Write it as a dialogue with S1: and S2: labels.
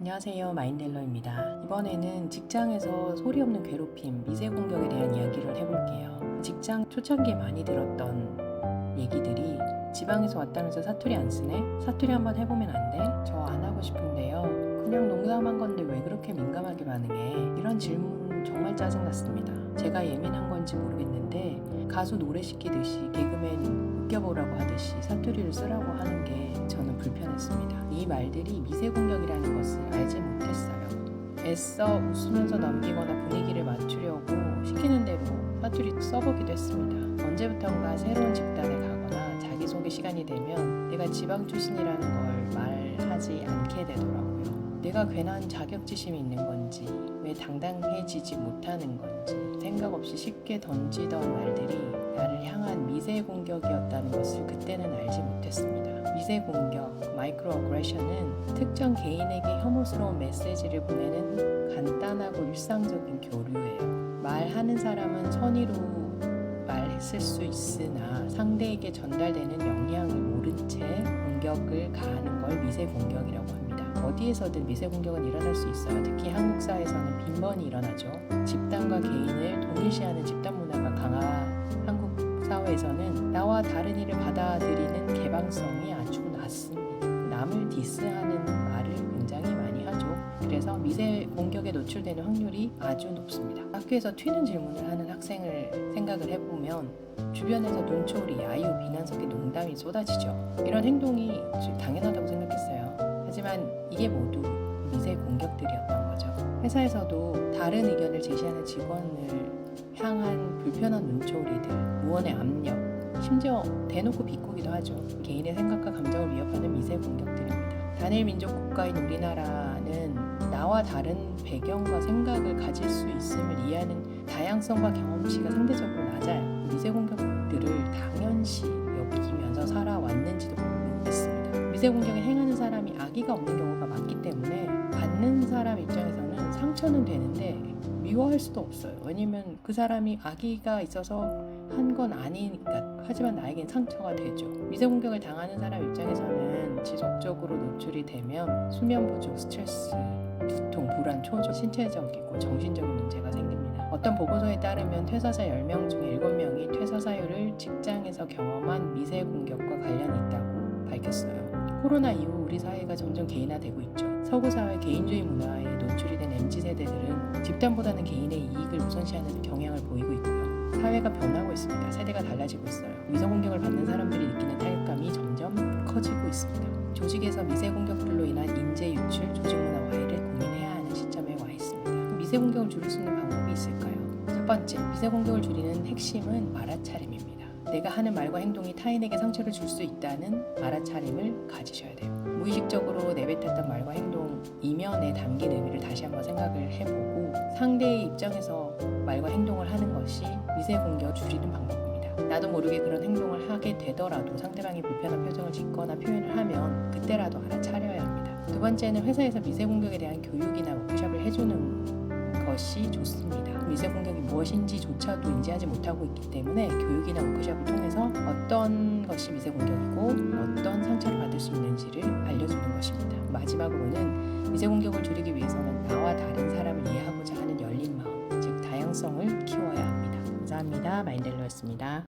S1: 안녕하세요, 마인델러입니다. 이번에는 직장에서 소리 없는 괴롭힘, 미세 공격에 대한 이야기를 해볼게요. 직장 초창기에 많이 들었던 얘기들이 지방에서 왔다면서 사투리 안 쓰네? 사투리 한번 해보면 안 돼? 저 안 하고 싶은데요. 그냥 농담한 건데 왜 그렇게 민감하게 반응해? 이런 질문 정말 짜증났습니다. 제가 예민한 건지 모르겠는데 가수 노래 시키듯이 개그맨 웃겨보라고 하듯이 사투리를 쓰라고 하는 게 저는 불편했습니다. 이 말들이 미세 공격이라는 것을 알지 못했어요. 애써 웃으면서 넘기거나 분위기를 맞추려고 시키는 대로 사투리 써보기도 했습니다. 언제부턴가 새로운 집단에 가거나 자기소개 시간이 되면 내가 지방 출신이라는 걸 말하지 않게 되더라고요. 내가 괜한 자격지심이 있는 건지, 왜 당당해지지 못하는 건지 생각 없이 쉽게 던지던 말들이 나를 향한 미세 공격이었다는 것을 그때는 알지 못했습니다. 미세 공격, 마이크로 어그레션은 특정 개인에게 혐오스러운 메시지를 보내는 간단하고 일상적인 교류예요. 말하는 사람은 선의로 말했을 수 있으나 상대에게 전달되는 영향을 모른 채 공격을 가하는 걸 미세 공격이라고 합니다. 어디에서든 미세 공격은 일어날 수 있어요. 특히 한국 사회에서는 빈번히 일어나죠. 집단과 개인을 동일시하는 집단 문화가 강한 한국 사회에서는 나와 다른 이를 받아들이는 개방성이 아주 낮습니다. 남을 디스하는 말을 굉장히 많이 하죠. 그래서 미세 공격에 노출되는 확률이 아주 높습니다. 학교에서 튀는 질문을 하는 학생을 생각을 해보면 주변에서 눈초리, 야유, 비난 섞인 농담이 쏟아지죠. 이런 행동이 당연하다고 생각했어요. 하지만 이게 모두 미세 공격들이었던 거죠. 회사에서도 다른 의견을 제시하는 직원을 향한 불편한 눈초리들, 무언의 압력, 심지어 대놓고 비꼬기도 하죠. 개인의 생각과 감정을 위협하는 미세 공격들입니다. 단일 민족 국가인 우리나라는 나와 다른 배경과 생각을 가질 수 있음을 이해하는 다양성과 경험치가 상대적으로 낮아요. 미세 공격들을 당연시 여기면서 살아왔는지도 모르겠습니다. 미세 공격을 행하는 사람이 악의가 없는 경우가 많기 때문에 받는 사람 입장에서는 상처는 되는데 미워할 수도 없어요. 왜냐면 그 사람이 악의가 있어서 한 건 아니니까. 하지만 나에겐 상처가 되죠. 미세 공격을 당하는 사람 입장에서는 지속적으로 노출이 되면 수면 부족, 스트레스, 두통, 불안, 초조, 신체적이고 정신적인 문제가 생깁니다. 어떤 보고서에 따르면 퇴사자 10명 중에 7명이 퇴사 사유를 직장에서 경험한 미세 공격과 관련이 있다고 밝혔어요. 코로나 이후 우리 사회가 점점 개인화되고 있죠. 서구 사회 개인주의 문화에 노출이 된 MZ세대들은 집단보다는 개인의 이익을 우선시하는 경향을 보이고 있고요. 사회가 변하고 있습니다. 세대가 달라지고 있어요. 미세 공격을 받는 사람들이 느끼는 타격감이 점점 커지고 있습니다. 조직에서 미세 공격들로 인한 인재 유출, 조직 문화 와해를 고민해야 하는 시점에 와 있습니다. 미세 공격을 줄일 수 있는 방법이 있을까요? 첫 번째, 미세 공격을 줄이는 핵심은 알아차림입니다. 내가 하는 말과 행동이 타인에게 상처를 줄 수 있다는 알아차림을 가지셔야 돼요. 무의식적으로 내뱉었던 말과 행동 이면에 담긴 의미를 다시 한번 생각을 해보고 상대의 입장에서 말과 행동을 하는 것이 미세 공격을 줄이는 방법입니다. 나도 모르게 그런 행동을 하게 되더라도 상대방이 불편한 표정을 짓거나 표현을 하면 그때라도 알아차려야 합니다. 두 번째는 회사에서 미세 공격에 대한 교육이나 워크숍을 해주는 것이 좋습니다. 미세 공격이 무엇인지조차도 인지하지 못하고 있기 때문에 교육이나 워크숍을 통해서 어떤 것이 미세 공격이고 어떤 상처를 받을 수 있는지를 알려주는 것입니다. 마지막으로는 미세 공격을 줄이기 위해서는 나와 다른 사람을 이해하고자 하는 열린 마음, 즉 다양성을 키워야 합니다. 감사합니다. 마인델러였습니다.